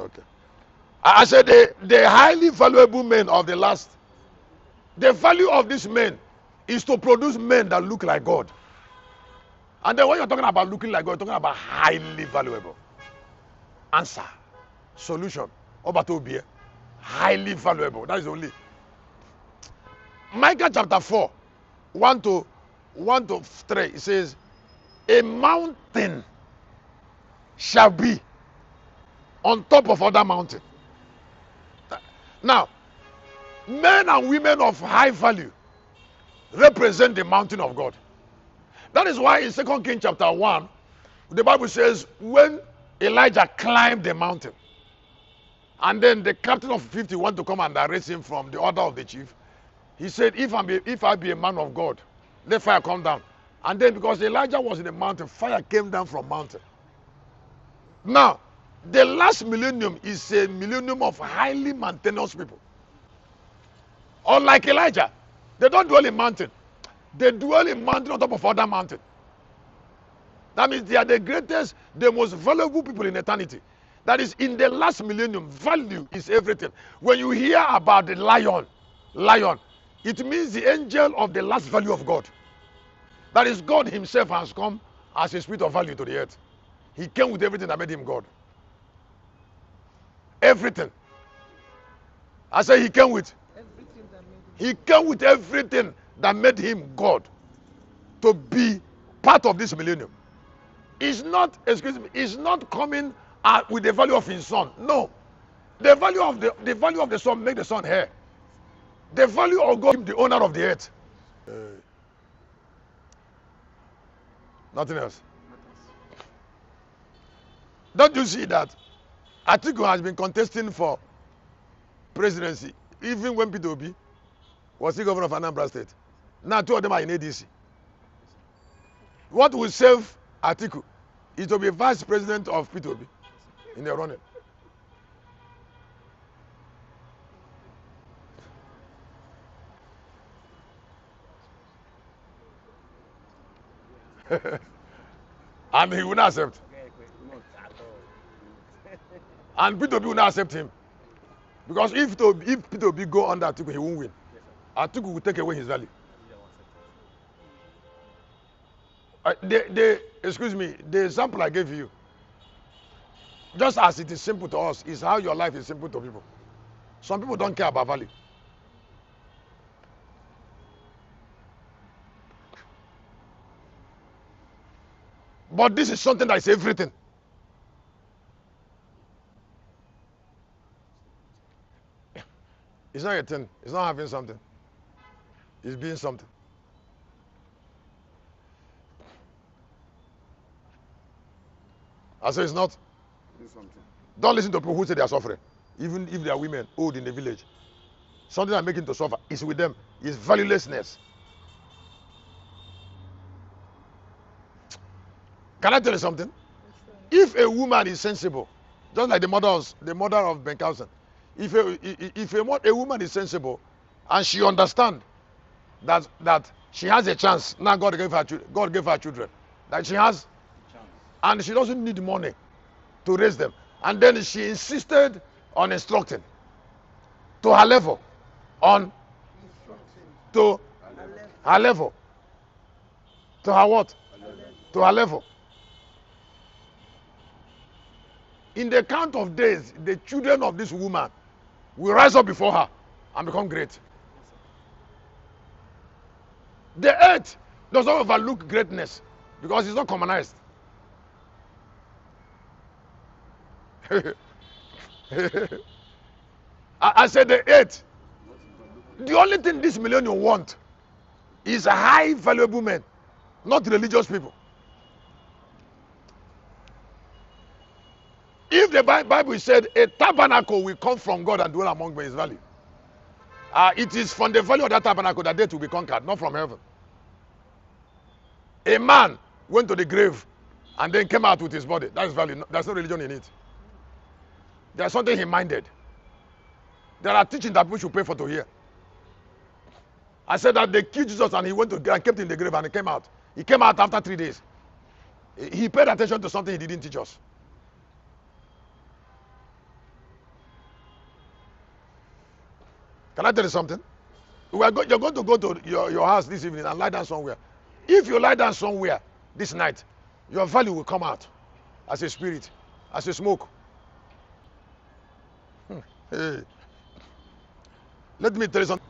Okay. I said the highly valuable men of the last, the value of these men is to produce men that look like God. And then when you're talking about looking like God, you're talking about highly valuable. Answer. Solution. Obatobie. Highly valuable. That is only. Micah chapter 4, 1 to 3. It says, a mountain shall be on top of other mountain. Now, men and women of high value represent the mountain of God. That is why in 2 Kings chapter 1, the Bible says, when Elijah climbed the mountain, and then the captain of 50 wanted to come and arrest him from the order of the chief, he said, if I be a man of God, let fire come down. And then because Elijah was in the mountain, fire came down from mountain. Now, the last millennium is a millennium of highly maintenance people. Unlike Elijah, they don't dwell in mountain. They dwell in mountain on top of other mountain. That means they are the greatest, the most valuable people in eternity. That is, in the last millennium, value is everything. When you hear about the lion, it means the angel of the last value of God. That is, God himself has come as a spirit of value to the earth. He came with everything that made him God. Everything. I say he came with. He came with everything that made him God to be part of this millennium. It's not, excuse me, it's not coming with the value of his son. No. The value of the son make the son hair. The value of God, the owner of the earth. Nothing else. Don't you see that Atiku has been contesting for presidency even when Peter Obi was the governor of Anambra State? Now 2 of them are in ADC. What will save Atiku is to be vice president of Peter Obi in the running. And he will not accept. And Peter Obi will not accept him. Because if Peter Obi go under Atiku, he won't win. Atiku will take away his value. Excuse me, the example I gave you, just as it is simple to us, is how your life is simple to people. Some people don't care about value. But this is something that is everything. It's not a thing. It's not having something. It's being something. I say it's not. Don't listen to people who say they are suffering. Even if they are women, old in the village. Something that making to suffer is with them. Is valuelessness. Can I tell you something? If a woman is sensible, just like the mother of Benkhausen, if a woman is sensible and she understands that she has a chance, now God gave her children, that she has, and she doesn't need money to raise them, and then she insisted on instructing to her level, to her level, to her what? To her level. In the count of days, the children of this woman will rise up before her and become great. The earth does not overlook greatness because it's not commonized. I said the earth. The only thing this millennium want is high valuable men, not religious people. If the Bible said a tabernacle will come from God and dwell among men, is value. It is from the value of that tabernacle that death will be conquered, not from heaven. A man went to the grave and then came out with his body. That is value. There's no religion in it. There's something he minded. There are teachings that people should pay for to hear. I said that they killed Jesus and he went to and kept in the grave and he came out. He came out after 3 days. He paid attention to something he didn't teach us. Can I tell you something? You're going to go to your house this evening and lie down somewhere. If you lie down somewhere this night, your value will come out as a spirit, as a smoke. Hey, let me tell you something.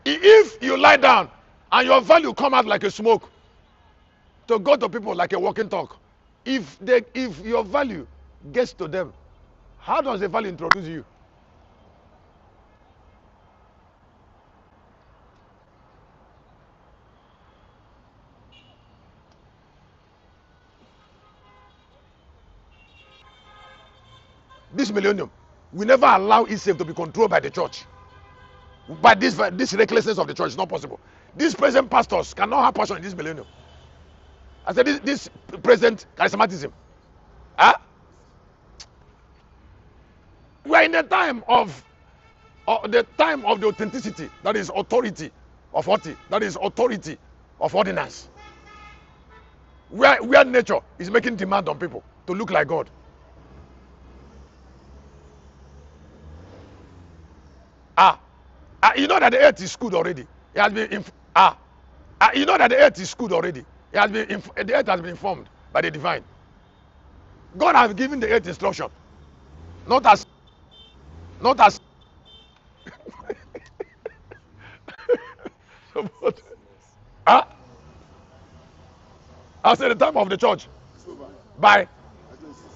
If you lie down and your value come out like a smoke, to go to people like a walking talk, if your value gets to them, how does the value introduce you? This millennium, we never allow itself to be controlled by the church. By this recklessness of the church, it's not possible. These present pastors cannot have passion in this millennium. I said this present charismatism. Huh? We are in the time of the authenticity, that is authority of authority, that is authority of ordinance. Where nature is making demand on people to look like God. You know that the earth is good already. It has been you know that the earth is good already. It has been the earth has been informed by the divine. God has given the earth instruction, not as as at the time of the church by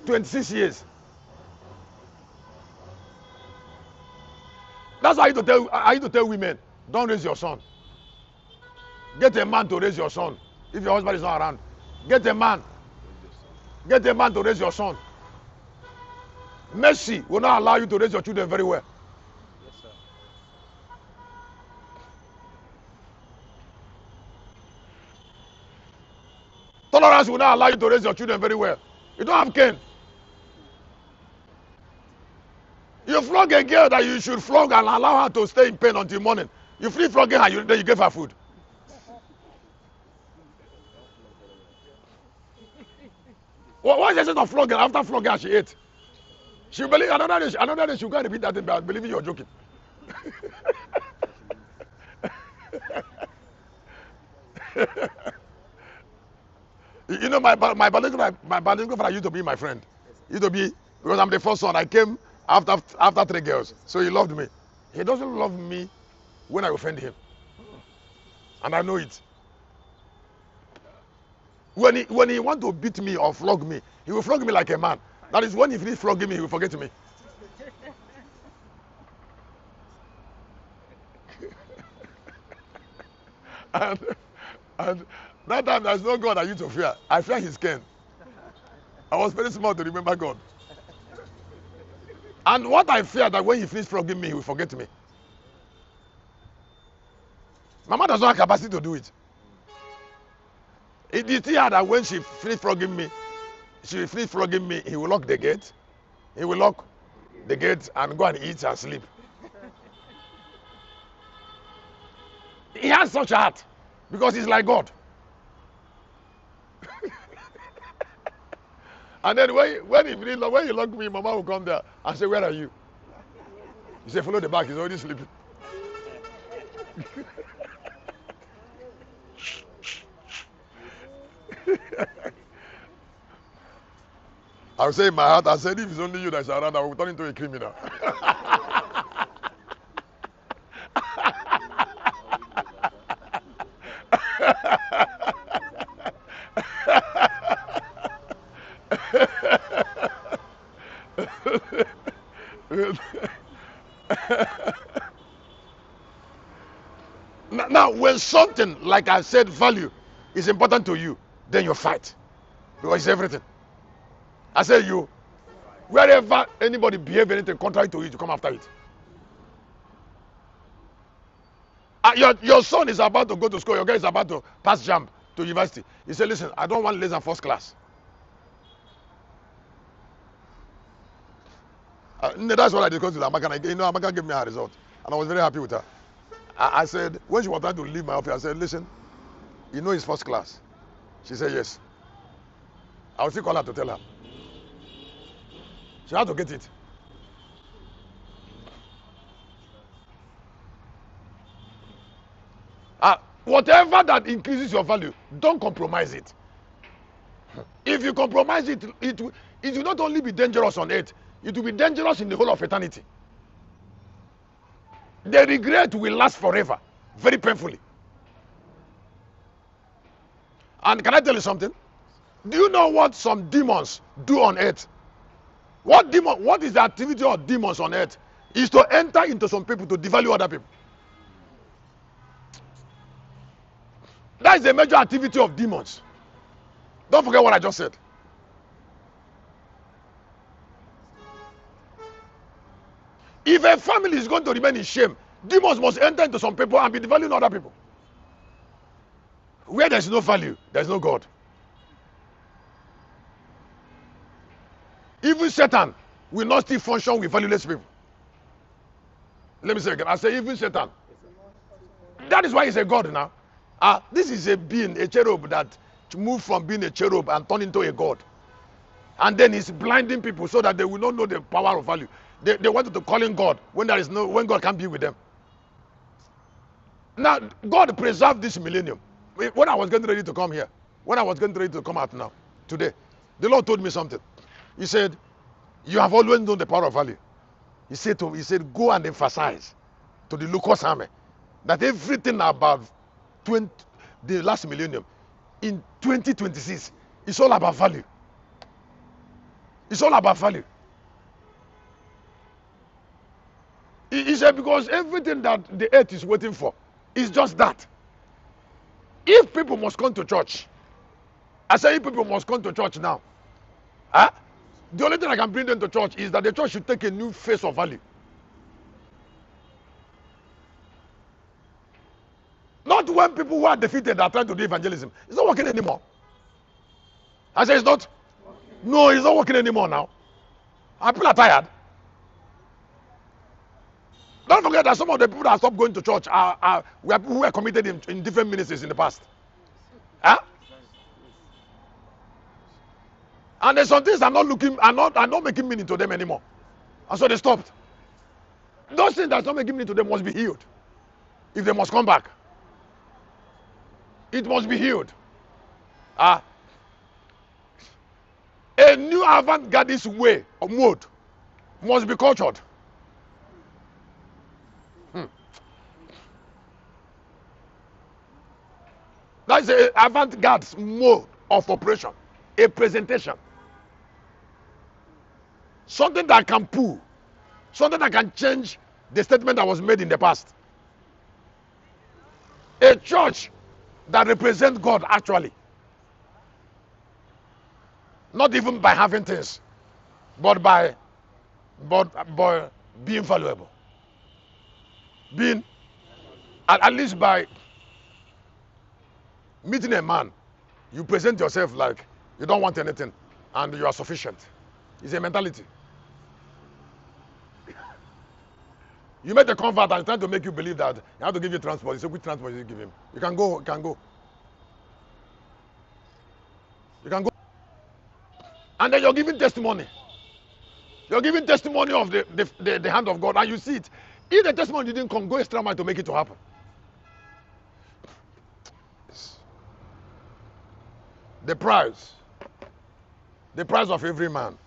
26 years. That's why I used to tell women, don't raise your son. Get a man to raise your son. If your husband is not around, get a man. Get a man to raise your son. Mercy will not allow you to raise your children very well. Yes, sir. Tolerance will not allow you to raise your children very well. You don't have Cain. You flog a girl that you should flog and allow her to stay in pain until morning. You finish flogging her, then you give her food. What's the essence of flogging? After flogging her, she ate. She believe another day she'll go and repeat that thing, but I believe you're joking. You know, my biological father used to be my friend. He used to be, because I'm the first son. I came after 3 girls, so he loved me. He doesn't love me when I offend him, and I know it. When he want to beat me or flog me, he will flog me like a man. That is when he finishes flogging me, he will forget me. and that time there's no God I used to fear. I fear his cane. I was very small to remember God. And what I fear that when he finishes flogging me, he will forget me. My mother does not have capacity to do it. It is here that when she finishes flogging me, he will lock the gate. He will lock the gate and go and eat and sleep. He has such a heart because he's like God. And then when he lock me, Mama will come there and say, "Where are you?" He say, "Follow the back. He's already sleeping." I will say in my heart, I said, if it's only you that's around, I will turn into a criminal. Now, when something, like I said, value is important to you, then you fight. Because it's everything. I say you, wherever anybody behave anything contrary to it, you come after it. Your son is about to go to school, your guy is about to pass jump to university. You say, listen, I don't want less than first class. That's what I discussed with Amaka. You know, Amaka gave me her result. And I was very happy with her. I said, when she was trying to leave my office, I said, listen, you know it's first class. She said, yes. I will still call her to tell her. She had to get it. Whatever that increases your value, don't compromise it. If you compromise it, it will not only be dangerous on earth, it will be dangerous in the whole of eternity. The regret will last forever, very painfully. And can I tell you something? Do you know what some demons do on earth? What is the activity of demons on earth? Is to enter into some people to devalue other people. That is the major activity of demons. Don't forget what I just said. If a family is going to remain in shame, demons must enter into some people and be devaluing other people. Where there is no value, there is no God. Even Satan will not still function with valueless people. Let me say again. I say even Satan. That is why he's a God now. This is a being, a cherub that moved from being a cherub and turned into a God. And then he's blinding people so that they will not know the power of value. They wanted to call him God when God can't be with them. Now, God preserved this millennium. When I was getting ready to come here, when I was getting ready to come out now, today, the Lord told me something. He said, you have always known the power of value. He said, go and emphasize to the Lucas army that everything about the last millennium in 2026 is all about value. It's all about value. He said, because everything that the earth is waiting for is just that. If people must come to church, I say if people must come to church now, the only thing I can bring them to church is that the church should take a new face of value. Not when people who are defeated are trying to do evangelism. It's not working anymore. I say it's not. No, it's not working anymore now. People are tired. Don't forget that some of the people that stopped going to church are people who were committed in different ministries in the past. And there's some things are not making meaning to them anymore. And so they stopped. Those things that's not making meaning to them must be healed. If they must come back. It must be healed. A new avant-gardist way or mode must be cultured. That's an avant-garde mode of operation. A presentation. Something that can pull. Something that can change the statement that was made in the past. A church that represents God actually. Not even by having things, but by being valuable. Being, at least by meeting a man, you present yourself like you don't want anything and you are sufficient. It's a mentality. You met a convert and trying to make you believe that you have to give you transport. You say, which transport you give him? You can go, you can go. You can go. And then you're giving testimony. You're giving testimony of the hand of God, and you see it. If the testimony didn't come, go extra mile to make it to happen. The price of every man.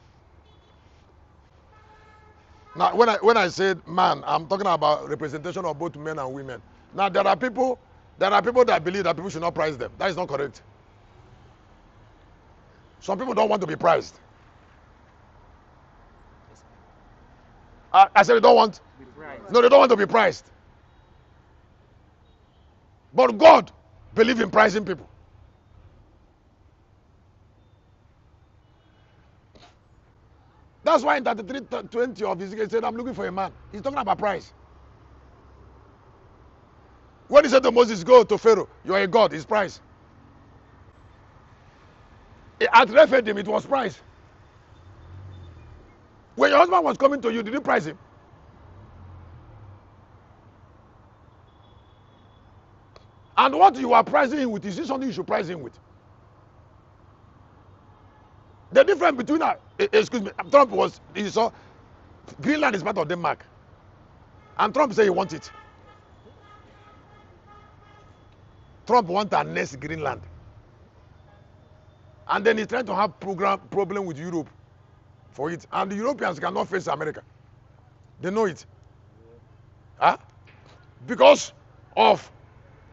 Now, when I said man, I'm talking about representation of both men and women. Now, there are people that believe that people should not price them. That is not correct. Some people don't want to be prized. I said they don't want. No, they don't want to be prized. But God believes in prizing people. That's why in 33:20 of Ezekiel he said, I'm looking for a man. He's talking about price. When he said to Moses, go to Pharaoh, you are a god, his price. At Rephidim, it was price. When your husband was coming to you, did you price him? And what you are pricing him with, is this something you should price him with? The difference between, excuse me, Trump was, you saw, Greenland is part of Denmark. And Trump said he wants it. Trump wants to annex Greenland. And then he's trying to have problem with Europe for it. And the Europeans cannot face America. They know it. Huh? Because of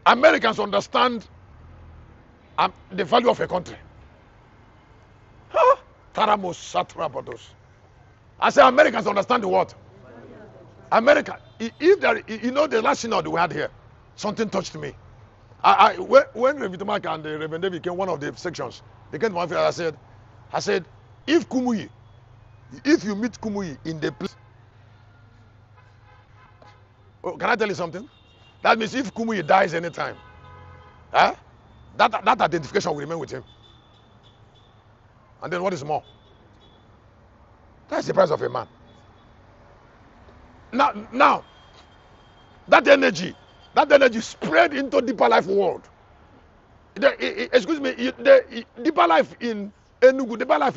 Americans understand the value of a country. Huh? Taramos satrapados. I say Americans understand the what? America. If there, you know, the last synod we had here, something touched me. When Reverend Mark and Reverend David came, one of the sections, they came to my face. I said, if you meet Kumuyi in the place, oh, can I tell you something? That means if Kumuyi dies anytime, that identification will remain with him. And then what is more? That's the price of a man. Now, that energy spread into deeper life world. Excuse me, the deeper life in Enugu, deeper life in